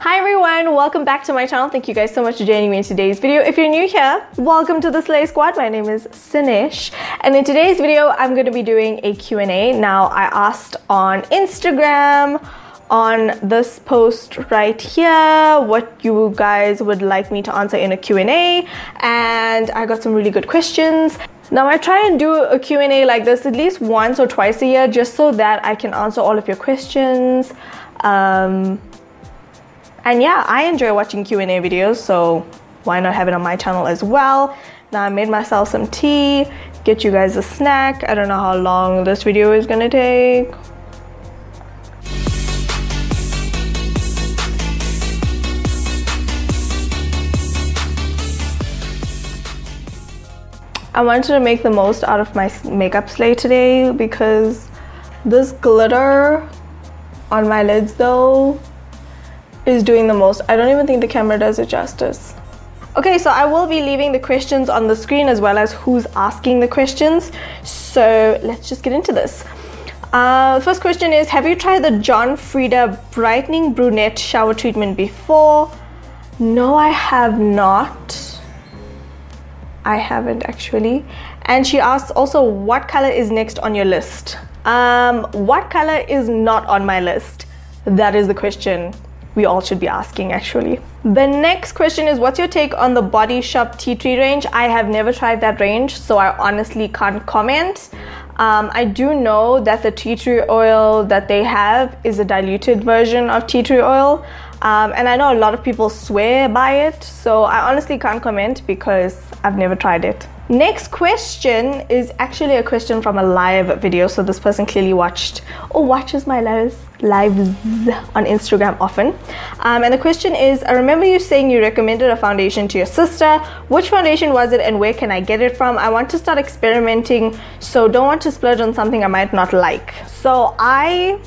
Hi everyone, welcome back to my channel. Thank you guys so much for joining me in today's video. If you're new here, welcome to the Slay Squad. My name is Sanesh, and in today's video I'm going to be doing a Q&A. Now, I asked on Instagram on this post right here what you guys would like me to answer in a Q&A, and I got some really good questions. Now, I try and do a Q&A like this at least once or twice a year just so that I can answer all of your questions. And yeah, I enjoy watching Q&A videos, so why not have it on my channel as well? Now, I made myself some tea, get you guys a snack. I don't know how long this video is gonna take. I wanted to make the most out of my makeup slay today because this glitter on my lids though is doing the most. I don't even think the camera does it justice. Okay, so I will be leaving the questions on the screen as well as who's asking the questions. So let's just get into this. First question is, have you tried the John Frieda Brightening Brunette Shower Treatment before? No, I have not. I haven't actually. And she asks also, what color is next on your list? What color is not on my list? That is the question we all should be asking actually. The next question is, what's your take on the Body Shop Tea Tree range? I have never tried that range, so I honestly can't comment. I do know that the tea tree oil that they have is a diluted version of tea tree oil. And I know a lot of people swear by it, so I honestly can't comment because I've never tried it. Next question is actually a question from a live video, so this person clearly watched or watches my lives on Instagram often. And the question is, I remember you saying you recommended a foundation to your sister. Which foundation was it and where can I get it from? I want to start experimenting, so don't want to splurge on something I might not like. So I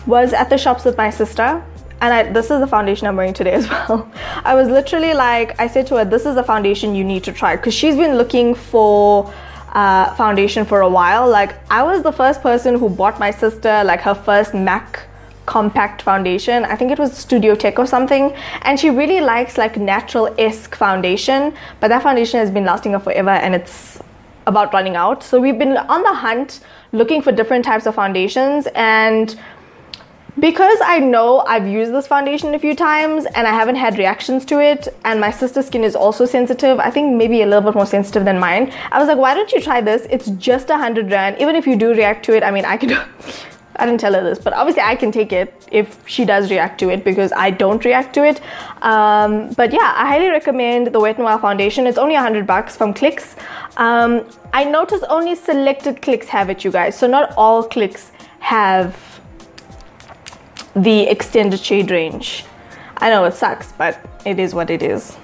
was at the shops with my sister, and this is the foundation I'm wearing today as well. I was literally like, I said to her, this is the foundation you need to try, because she's been looking for foundation for a while. Like, I was the first person who bought my sister like her first MAC compact foundation. I think it was Studio Tech or something, and she really likes like natural-esque foundation, but that foundation has been lasting her forever and it's about running out. So we've been on the hunt looking for different types of foundations, and because I know I've used this foundation a few times and I haven't had reactions to it, and my sister's skin is also sensitive, I think maybe a little bit more sensitive than mine, I was like, why don't you try this? It's just 100 Rand. Even if you do react to it, I mean, I didn't tell her this, but obviously I can take it if she does react to it because I don't react to it. But yeah, I highly recommend the Wet n Wild foundation. It's only 100 bucks from Clicks. I noticed only selected Clicks have it, you guys. So not all Clicks have the extended shade range. I know it sucks, but it is what it is.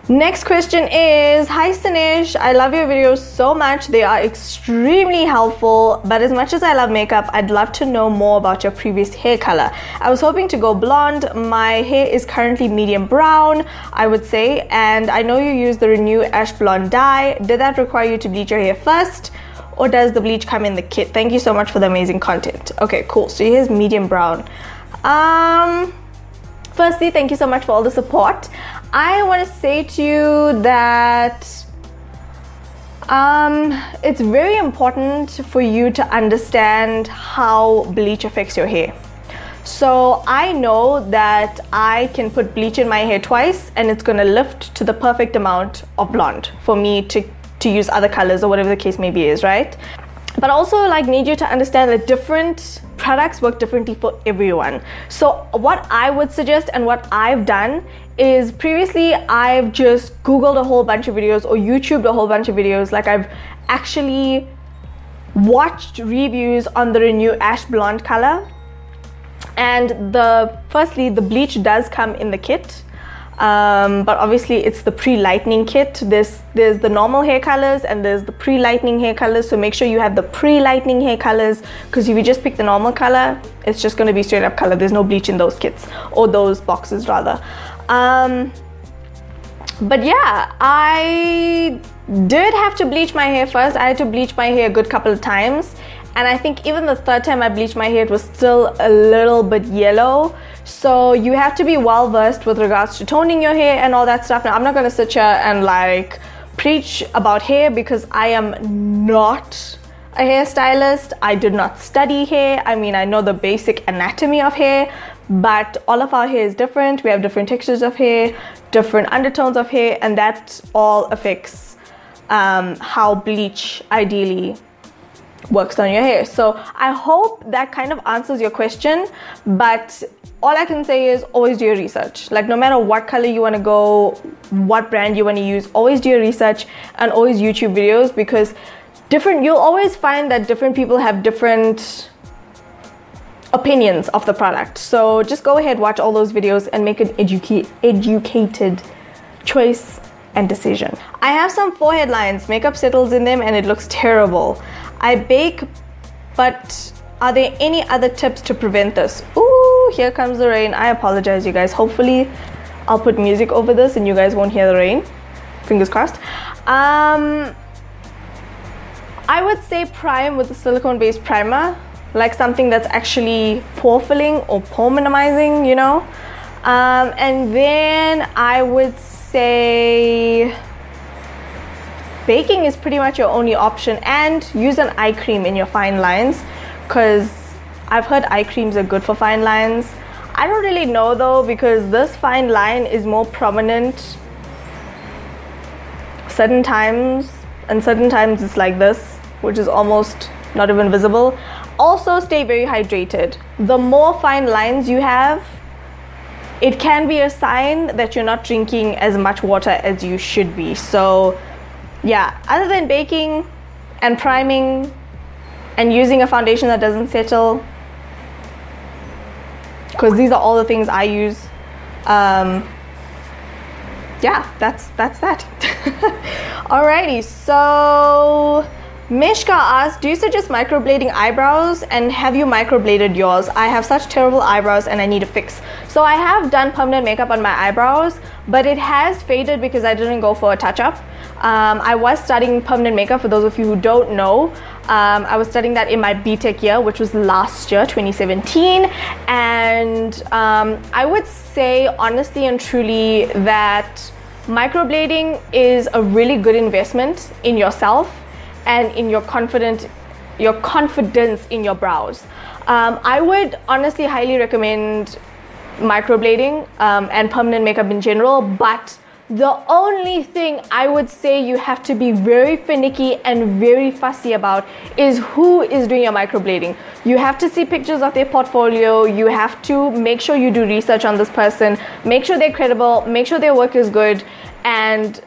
Next question is, hi Sanesh, I love your videos so much. They are extremely helpful, but as much as I love makeup, I'd love to know more about your previous hair color. I was hoping to go blonde. My hair is currently medium brown, I would say, and I know you use the Renew Ash Blonde dye. Did that require you to bleach your hair first, or does the bleach come in the kit? Thank you so much for the amazing content. Okay, cool. So your hair is medium brown. Firstly, thank you so much for all the support. I want to say to you that it's very important for you to understand how bleach affects your hair. So I know that I can put bleach in my hair twice and it's going to lift to the perfect amount of blonde for me to use other colors or whatever the case may be is, right? But also like need you to understand that different products work differently for everyone. So what I would suggest and what I've done is, previously I've just Googled a whole bunch of videos or YouTubed a whole bunch of videos. Like, I've actually watched reviews on the Renew Ash Blonde color, and firstly the bleach does come in the kit. But obviously it's the pre-lightening kit. There's the normal hair colors and there's the pre-lightening hair colors, so make sure you have the pre-lightening hair colors, because if you just pick the normal color, it's just going to be straight up color. There's no bleach in those kits, or those boxes rather. But yeah, I did have to bleach my hair first. I had to bleach my hair a good couple of times, And I think even the third time I bleached my hair, it was still a little bit yellow. So you have to be well versed with regards to toning your hair and all that stuff. Now I'm not going to sit here and like preach about hair because I am not a hairstylist. I did not study hair. I mean, I know the basic anatomy of hair, but all of our hair is different. We have different textures of hair, different undertones of hair, and that all affects how bleach ideally works on your hair. So I hope that kind of answers your question, but all I can say is always do your research. Like, no matter what color you want to go, what brand you want to use, always do your research and always YouTube videos, because you'll always find that different people have different opinions of the product. So just go ahead, watch all those videos and make an educated choice and decision. I have some forehead lines. Makeup settles in them and it looks terrible. I bake, but are there any other tips to prevent this? Ooh, here comes the rain. I apologize, you guys. Hopefully I'll put music over this and you guys won't hear the rain. Fingers crossed. I would say prime with a silicone-based primer, like something that's actually pore filling or pore minimizing, you know. And then I would say baking is pretty much your only option, and use an eye cream in your fine lines, because I've heard eye creams are good for fine lines. I don't really know though, because this fine line is more prominent certain times, and certain times it's like this, which is almost not even visible. Also, stay very hydrated. The more fine lines you have, it can be a sign that you're not drinking as much water as you should be. So yeah, other than baking and priming and using a foundation that doesn't settle, because these are all the things I use, yeah, that's that. Alrighty, so Mishka asked, do you suggest microblading eyebrows, and have you microbladed yours? I have such terrible eyebrows and I need a fix. So I have done permanent makeup on my eyebrows, but it has faded because I didn't go for a touch-up. I was studying permanent makeup, for those of you who don't know. I was studying that in my BTech year, which was last year, 2017. And I would say honestly and truly that microblading is a really good investment in yourself and in your confidence in your brows. I would honestly highly recommend microblading and permanent makeup in general, but the only thing I would say you have to be very finicky and very fussy about is who is doing your microblading. You have to see pictures of their portfolio. You have to make sure you do research on this person, make sure they're credible, make sure their work is good, and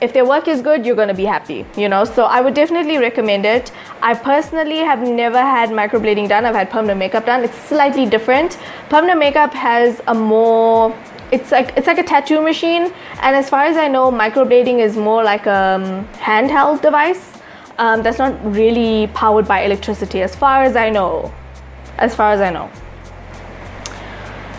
if their work is good, you're going to be happy, you know. So I would definitely recommend it. I personally have never had microblading done. I've had permanent makeup done. It's slightly different. Permanent makeup has a more, it's like a tattoo machine, and as far as I know, microblading is more like a handheld device that's not really powered by electricity, as far as I know.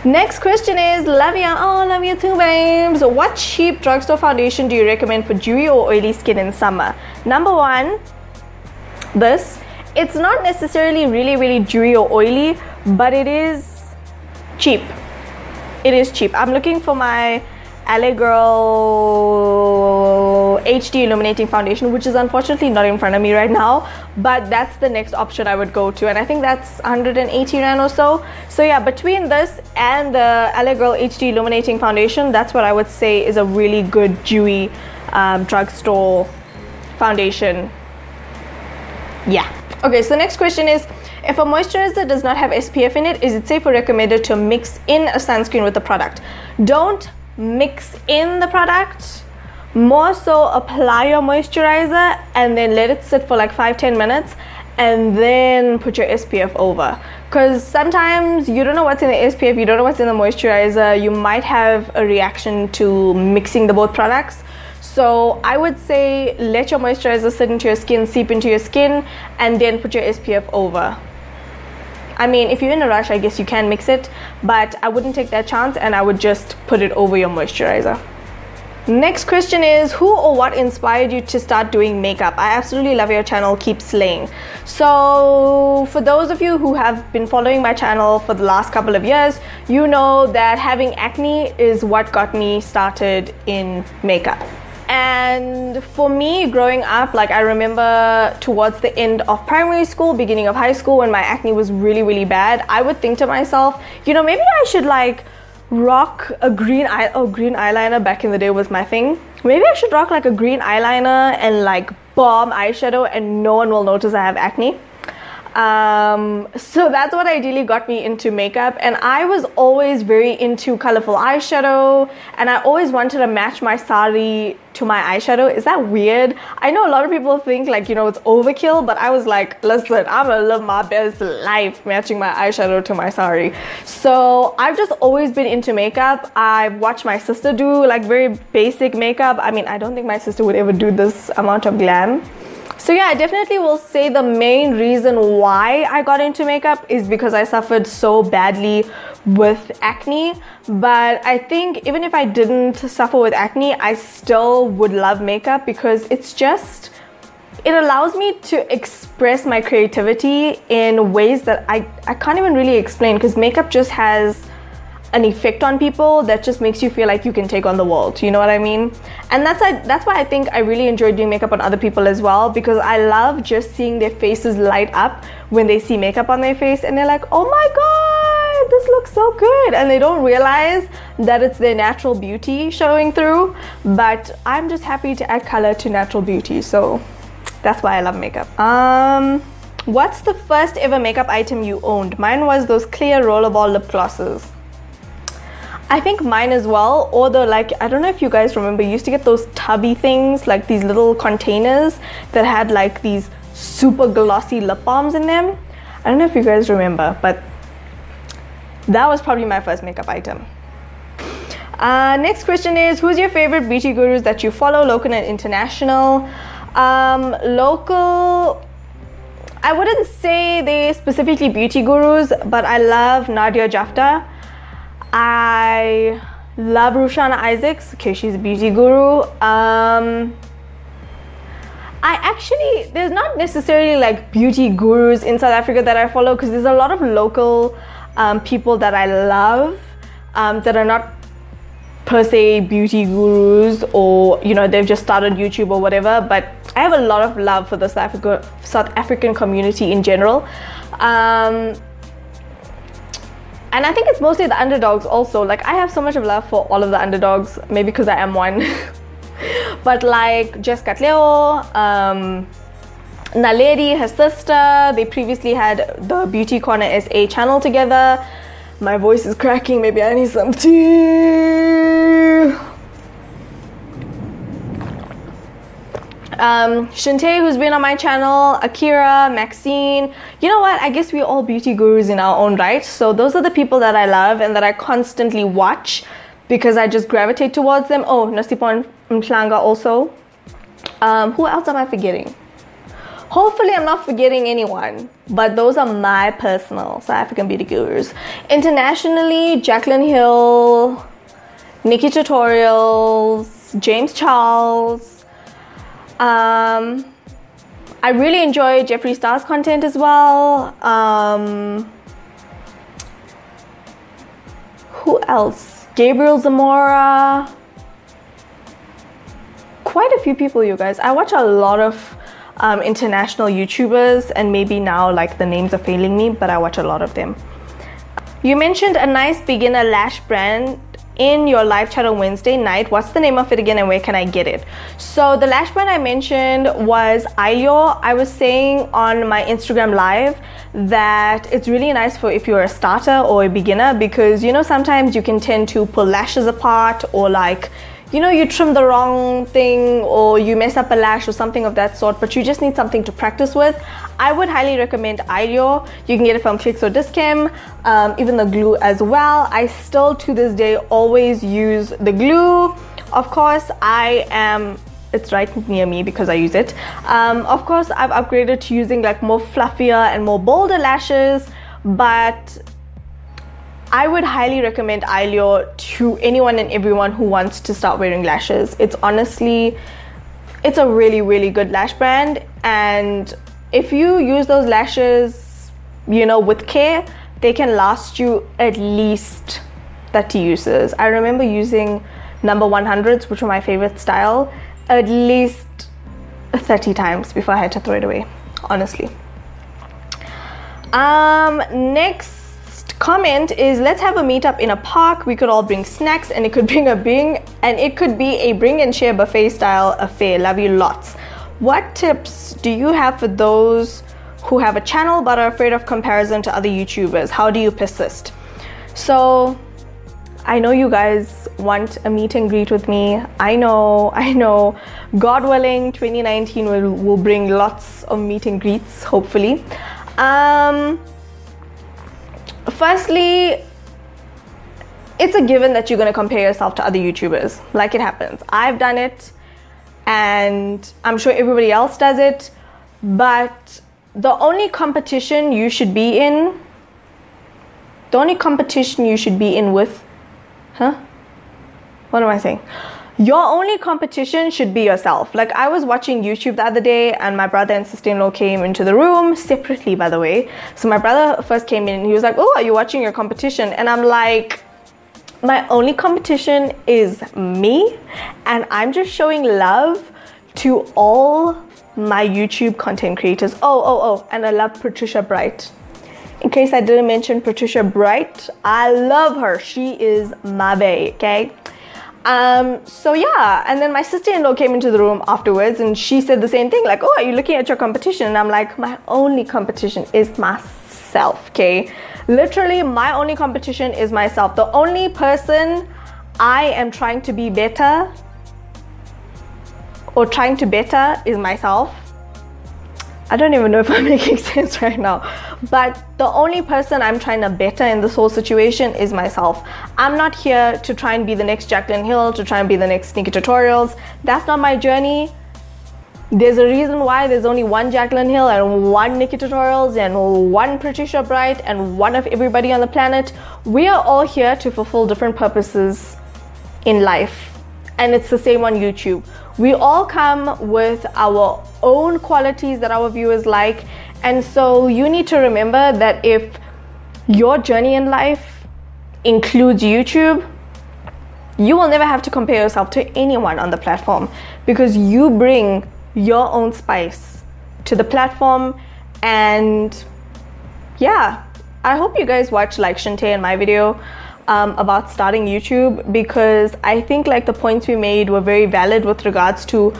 Next question is, love ya. Oh, love you too, babes. What cheap drugstore foundation do you recommend for dewy or oily skin in summer? Number one, this. It's not necessarily really dewy or oily, but it is cheap. It is cheap. I'm looking for my LA Girl HD Illuminating Foundation, which is unfortunately not in front of me right now, but that's the next option I would go to, and I think that's 180 Rand or so. So yeah, between this and the LA Girl HD Illuminating Foundation, that's what I would say is a really good dewy drugstore foundation. Yeah. Okay, so the next question is, if a moisturizer does not have SPF in it, is it safe or recommended to mix in a sunscreen with the product? Don't mix in the product, more so apply your moisturizer and then let it sit for like 5-10 minutes and then put your SPF over, because sometimes you don't know what's in the SPF, you don't know what's in the moisturizer, you might have a reaction to mixing the both products. So I would say let your moisturizer sit into your skin, seep into your skin, and then put your SPF over. I mean, if you're in a rush, I guess you can mix it, but I wouldn't take that chance and I would just put it over your moisturizer. Next question is, who or what inspired you to start doing makeup? I absolutely love your channel, keep slaying. So for those of you who have been following my channel for the last couple of years, you know that having acne is what got me started in makeup. And for me, growing up, like I remember towards the end of primary school, beginning of high school, when my acne was really, really bad, I would think to myself, you know, maybe I should like rock a green eyeliner. Back in the day was my thing. Maybe I should rock like a green eyeliner and like bomb eyeshadow and no one will notice I have acne. So that's what ideally got me into makeup, and I was always very into colorful eyeshadow, and I always wanted to match my sari to my eyeshadow. Is that weird? I know a lot of people think like, you know, it's overkill, but I was like, listen, I'm gonna live my best life matching my eyeshadow to my sari. So I've just always been into makeup. I've watched my sister do like very basic makeup. I mean, I don't think my sister would ever do this amount of glam. So yeah, I definitely will say the main reason why I got into makeup is because I suffered so badly with acne. But I think even if I didn't suffer with acne, I still would love makeup because it's just, it allows me to express my creativity in ways that I can't even really explain, because makeup just has an effect on people that just makes you feel like you can take on the world, you know what I mean? And that's why I think I really enjoy doing makeup on other people as well, because I love just seeing their faces light up when they see makeup on their face and they're like, oh my god, this looks so good, and they don't realize that it's their natural beauty showing through. But I'm just happy to add color to natural beauty, so that's why I love makeup. What's the first ever makeup item you owned? Mine was those clear rollerball lip glosses. I think mine as well, or the like, I don't know if you guys remember, you used to get those tubby things, like these little containers that had like these super glossy lip balms in them. I don't know if you guys remember, but that was probably my first makeup item. Next question is, who's your favorite beauty gurus that you follow, local and international? Local, I wouldn't say they specifically beauty gurus, but I love Nadia Jafta. I love Rushana Isaacs. Okay, she's a beauty guru. There's not necessarily like beauty gurus in South Africa that I follow, because there's a lot of local people that I love that are not per se beauty gurus, or you know, they've just started YouTube or whatever. But I have a lot of love for the South African community in general. And I think it's mostly the underdogs also. Like, I have so much of love for all of the underdogs, maybe because I am one. But like Jessica Tleo, Naledi, her sister, they previously had the Beauty Corner SA channel together. My voice is cracking, maybe I need some tea. Shantae, who's been on my channel, Akira, Maxine. You know what, I guess we're all beauty gurus in our own right. So those are the people that I love and that I constantly watch because I just gravitate towards them. Oh, Nasipon Mhlanga also. Who else am I forgetting? Hopefully I'm not forgetting anyone, but those are my personal South African beauty gurus. Internationally, Jacqueline Hill, Nikki Tutorials, James Charles. I really enjoy Jeffree Star's content as well. Who else? Gabriel Zamora. Quite a few people, you guys. I watch a lot of international YouTubers, and maybe now like the names are failing me, but I watch a lot of them. You mentioned a nice beginner lash brand in your live chat on Wednesday night. What's the name of it again and where can I get it? So the lash brand I mentioned was Ailyo. I was saying on my Instagram live that it's really nice for if you're a starter or a beginner, because you know, sometimes you can tend to pull lashes apart, or like, you know, you trim the wrong thing or you mess up a lash or something of that sort, but you just need something to practice with. I would highly recommend Ailyo. You can get it from Clicks or Discam, even the glue as well. I still to this day always use the glue. Of course, it's right near me because I use it. Of course, I've upgraded to using like more fluffier and more bolder lashes, but I would highly recommend Eyelure to anyone and everyone who wants to start wearing lashes. It's honestly, it's a really, really good lash brand, and if you use those lashes, you know, with care, they can last you at least 30 uses. I remember using number 100s, which were my favorite style, at least 30 times before I had to throw it away, honestly. Next comment is, let's have a meetup in a park. We could all bring snacks, and it could be a bring and share buffet style affair. Love you lots. What tips do you have for those who have a channel but are afraid of comparison to other YouTubers? How do you persist? So I know you guys want a meet and greet with me. I know. God willing, 2019 will bring lots of meet and greets, hopefully. Firstly, it's a given that you're going to compare yourself to other YouTubers. Like, it happens. I've done it, and I'm sure everybody else does it. But the only competition you should be in, with, what am I saying? Your only competition should be yourself. Like, I was watching YouTube the other day, and my brother and sister-in-law came into the room separately, by the way. So my brother first came in and he was like, oh, are you watching your competition? And I'm like, my only competition is me, and I'm just showing love to all my YouTube content creators. Oh, and I love Patricia Bright. In case I didn't mention Patricia Bright, I love her. She is my bae, okay? So yeah, and then my sister-in-law came into the room afterwards, and she said the same thing, like, oh, are you looking at your competition? And I'm like, my only competition is myself, okay? Literally, my only competition is myself. The only person I am trying to be better is myself. I don't even know if I'm making sense right now, but the only person I'm trying to better in this whole situation is myself. I'm not here to try and be the next Jaclyn Hill, to try and be the next Nikki Tutorials. That's not my journey. There's a reason why there's only one Jaclyn Hill and one Nikki Tutorials and one Patricia Bright and one of everybody on the planet. We are all here to fulfill different purposes in life, and it's the same on YouTube. We all come with our own qualities that our viewers like, and so you need to remember that if your journey in life includes YouTube, you will never have to compare yourself to anyone on the platform, because you bring your own spice to the platform. And yeah, I hope you guys watch like Shantae and my video about starting YouTube, because I think like the points we made were very valid with regards to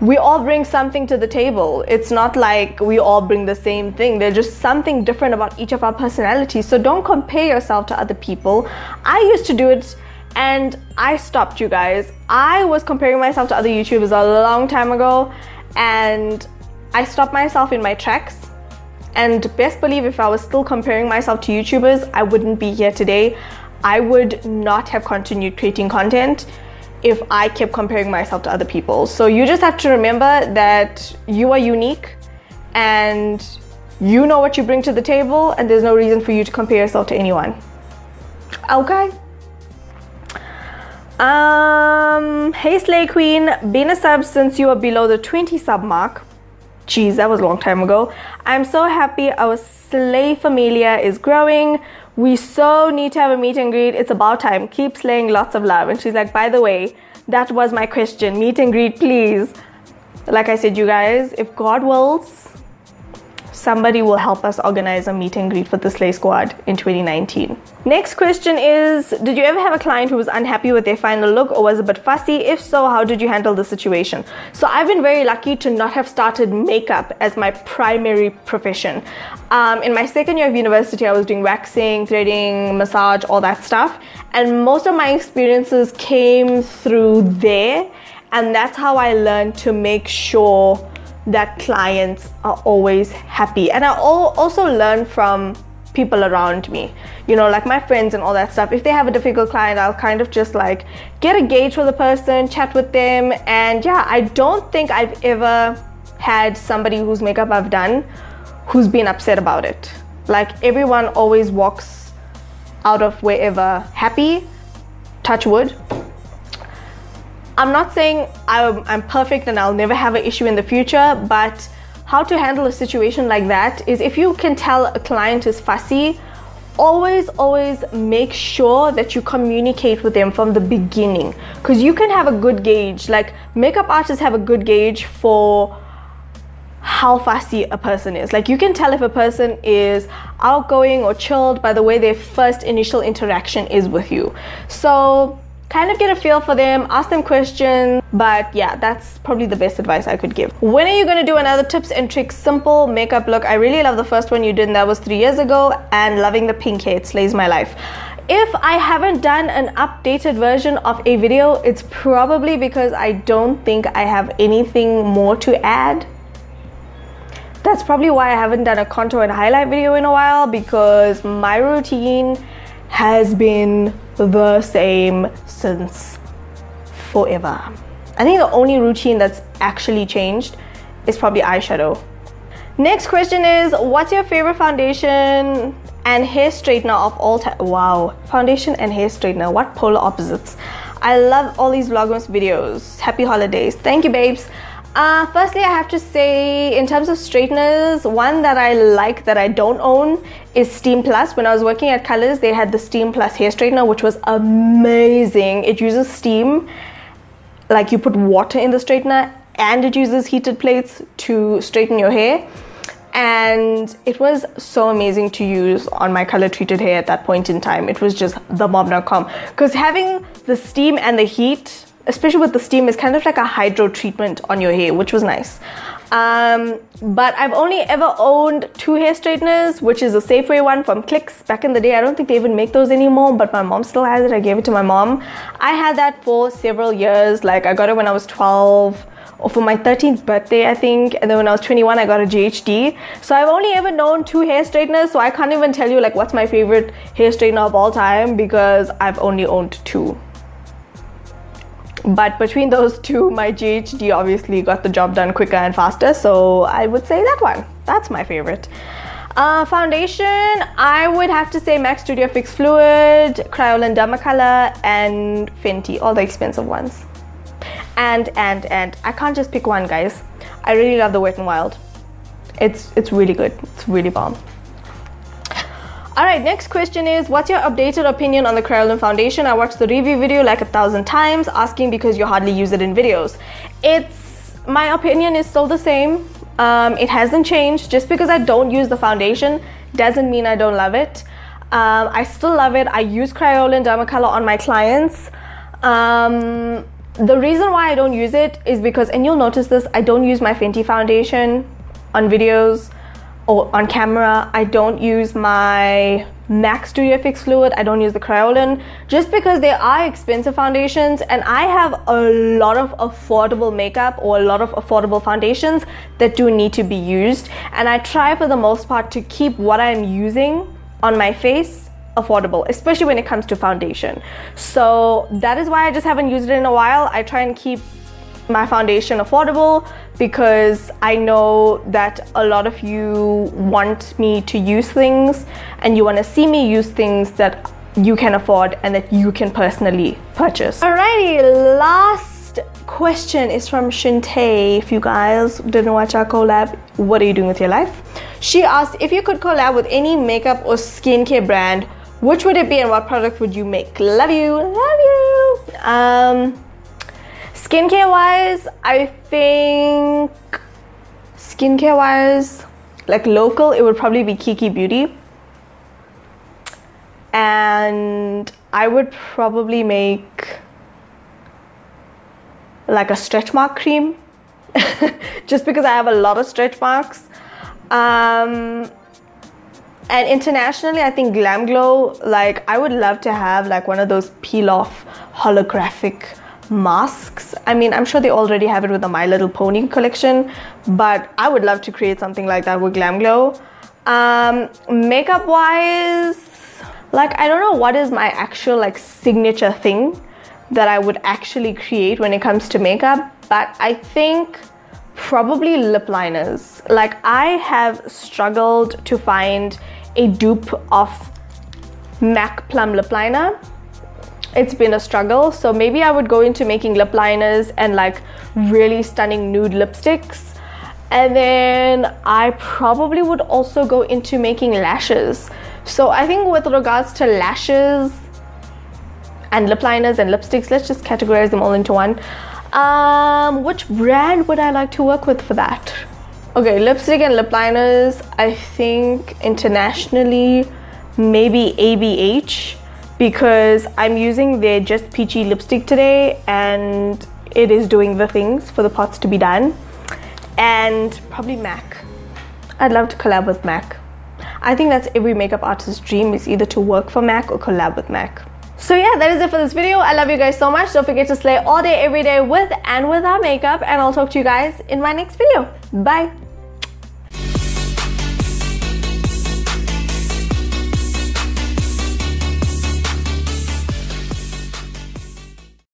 we all bring something to the table. It's not like we all bring the same thing. There's just something different about each of our personalities. So don't compare yourself to other people. I used to do it, and I stopped, you guys. I was comparing myself to other YouTubers a long time ago, and I stopped myself in my tracks. And best believe if I was still comparing myself to YouTubers, I wouldn't be here today. I would not have continued creating content if I kept comparing myself to other people. So you just have to remember that you are unique, and you know what you bring to the table, and there's no reason for you to compare yourself to anyone. Okay. Hey Slay Queen, been a sub since you were below the 20 sub mark. Jeez, that was a long time ago. I'm so happy our Slay Familia is growing. We so need to have a meet and greet. It's about time. Keep slaying, lots of love. And she's like, by the way, that was my question. Meet and greet, please. Like I said, you guys, if God wills, somebody will help us organize a meet and greet for the Slay Squad in 2019. Next question is, did you ever have a client who was unhappy with their final look or was a bit fussy? If so, how did you handle the situation? So I've been very lucky to not have started makeup as my primary profession. In my second year of university, I was doing waxing, threading, massage, all that stuff. And most of my experiences came through there. And that's how I learned to make sure that clients are always happy. And I also learn from people around me, you know, like my friends and all that stuff. If they have a difficult client, I'll kind of just like get a gauge for the person, chat with them. And yeah, I don't think I've ever had somebody whose makeup I've done who's been upset about it. Like, everyone always walks out of wherever happy, touch wood. I'm not saying I'm perfect and I'll never have an issue in the future, but how to handle a situation like that is, if you can tell a client is fussy, always make sure that you communicate with them from the beginning, because you can have a good gauge, like makeup artists have a good gauge for how fussy a person is. Like you can tell if a person is outgoing or chilled by the way their first initial interaction is with you. So kind of get a feel for them, ask them questions. But yeah, that's probably the best advice I could give. When are you going to do another tips and tricks simple makeup look? I really love the first one you did, and that was 3 years ago, and loving the pink hair. It slays my life. If I haven't done an updated version of a video, it's probably because I don't think I have anything more to add. That's probably why I haven't done a contour and highlight video in a while, because my routine has been the same since forever. I think the only routine that's actually changed is probably eyeshadow. Next question is, what's your favorite foundation and hair straightener of all time? Wow, foundation and hair straightener, what polar opposites. I love all these Vlogmas videos. Happy holidays. Thank you, babes. Firstly, I have to say, in terms of straighteners, one that I like that I don't own is Steam Plus. When I was working at Colors, they had the Steam Plus hair straightener, which was amazing. It uses steam, like you put water in the straightener, and it uses heated plates to straighten your hair. And it was so amazing to use on my color treated hair at that point in time. It was just the bomb.com, because having the steam and the heat, especially with the steam, is kind of like a hydro treatment on your hair, which was nice. But I've only ever owned 2 hair straighteners, which is a Safeway one from Clicks. Back in the day, I don't think they even make those anymore, but my mom still has it. I gave it to my mom. I had that for several years. Like I got it when I was 12, or for my 13th birthday, I think. And then when I was 21, I got a GHD. So I've only ever known 2 hair straighteners. So I can't even tell you like what's my favorite hair straightener of all time, because I've only owned 2. But between those 2, my GHD obviously got the job done quicker and faster. So I would say that one. That's my favorite. Foundation, I would have to say MAC Studio Fix Fluid, Crayola Dermacolor, and Fenty, all the expensive ones. And I can't just pick one, guys. I really love the Wet n Wild. It's really good. It's really bomb. Alright, next question is, what's your updated opinion on the Crayola foundation? I watched the review video like 1,000 times, asking because you hardly use it in videos. My opinion is still the same. It hasn't changed. Just because I don't use the foundation doesn't mean I don't love it. I still love it. I use Crayola and Dermacolor on my clients. The reason why I don't use it is because, and you'll notice this, I don't use my Fenty foundation on videos or on camera. I don't use my MAC Studio Fix Fluid. I don't use the Crayola, just because they are expensive foundations, and I have a lot of affordable makeup or a lot of affordable foundations that do need to be used, and I try for the most part to keep what I'm using on my face affordable, especially when it comes to foundation. So that is why I just haven't used it in a while. I try and keep my foundation affordable, because I know that a lot of you want me to use things, and you want to see me use things that you can afford and that you can personally purchase. Alrighty, last question is from Shintae. If you guys didn't watch our collab, what are you doing with your life? She asked, if you could collab with any makeup or skincare brand, which would it be and what product would you make? Love you, love you. Skincare wise, I think like local, it would probably be Kiki Beauty, and I would probably make like a stretch mark cream just because I have a lot of stretch marks. And internationally, I think Glam Glow, like I would love to have like one of those peel off holographic masks. I mean, I'm sure they already have it with the My Little Pony collection, but I would love to create something like that with Glam Glow. Makeup wise, like I don't know what is my actual like signature thing that I would actually create when it comes to makeup, but I think probably lip liners. Like I have struggled to find a dupe of MAC Plum lip liner. It's been a struggle, so maybe I would go into making lip liners and like really stunning nude lipsticks, and then I probably would also go into making lashes. So I think with regards to lashes and lip liners and lipsticks, let's just categorize them all into one. Which brand would I like to work with for that? Okay, lipstick and lip liners, I think internationally maybe ABH, because I'm using their Just Peachy lipstick today and it is doing the things for the pots to be done. And probably MAC. I'd love to collab with MAC. I think that's every makeup artist's dream, is either to work for MAC or collab with MAC. So yeah, that is it for this video. I love you guys so much. Don't forget to slay all day, every day with and without makeup, and I'll talk to you guys in my next video. Bye.